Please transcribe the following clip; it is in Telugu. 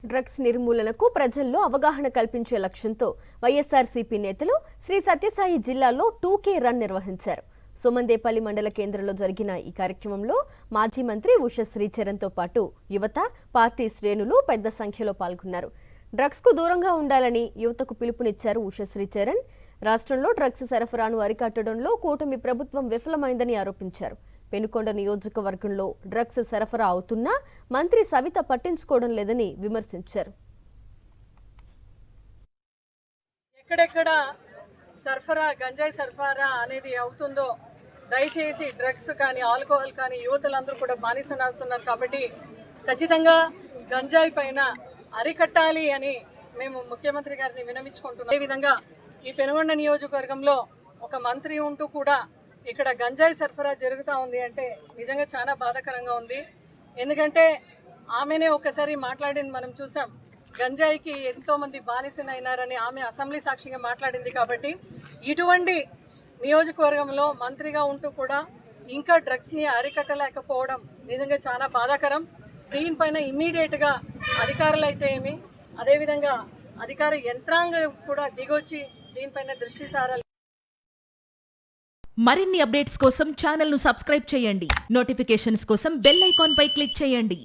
డ్రగ్స్ నిర్మూలనకు ప్రజల్లో అవగాహన కల్పించే లక్ష్యంతో వైఎస్ఆర్సీపీ నేతలు శ్రీ సత్యసాయి జిల్లాలో 2K రన్ నిర్వహించారు. సోమందేపల్లి మండల కేంద్రంలో జరిగిన ఈ కార్యక్రమంలో మాజీ మంత్రి ఉష శ్రీచరణ్తో పాటు యువత, పార్టీ శ్రేణులు పెద్ద సంఖ్యలో పాల్గొన్నారు. డ్రగ్స్ కు దూరంగా ఉండాలని యువతకు పిలుపునిచ్చారు ఉష శ్రీచరణ్. రాష్ట్రంలో డ్రగ్స్ సరఫరాను అరికట్టడంలో కూటమి ప్రభుత్వం విఫలమైందని ఆరోపించారు. పెనుకొండ నియోజకవర్గంలో డ్రగ్స్ సరఫరా అవుతున్నా మంత్రి సవిత పట్టించుకోవడం లేదని విమర్శించారు. ఎక్కడెక్కడ గంజాయి సరఫరా అనేది అవుతుందో దయచేసి డ్రగ్స్ కానీ ఆల్కహాల్ కానీ యువతులందరూ కూడా బానిసనవుతున్నారు. కాబట్టి ఖచ్చితంగా గంజాయి పైన అరికట్టాలి అని మేము ముఖ్యమంత్రి గారిని విన్నవించుకుంటున్నాం. అదేవిధంగా ఈ పెనుగొండ నియోజకవర్గంలో ఒక మంత్రి ఉంటూ కూడా ఇక్కడ గంజాయి సరఫరా జరుగుతూ ఉంది అంటే నిజంగా చాలా బాధాకరంగా ఉంది. ఎందుకంటే ఆమెనే ఒకసారి మాట్లాడింది మనం చూసాం. గంజాయికి ఎంతోమంది బానిసనైనారని ఆమె అసెంబ్లీ సాక్షిగా మాట్లాడింది. కాబట్టి ఇటువంటి నియోజకవర్గంలో మంత్రిగా ఉంటూ కూడా ఇంకా డ్రగ్స్ని అరికట్టలేకపోవడం నిజంగా చాలా బాధాకరం. దీనిపైన ఇమ్మీడియట్గా అధికారులు అయితే ఏమి, అదేవిధంగా అధికార యంత్రాంగం కూడా దిగొచ్చి దీనిపైన దృష్టి సారాలి. మరిన్ని అప్డేట్స్ కోసం ఛానల్ ను సబ్స్క్రైబ్ చేయండి. నోటిఫికేషన్స్ కోసం బెల్ ఐకాన్ పై క్లిక్ చేయండి.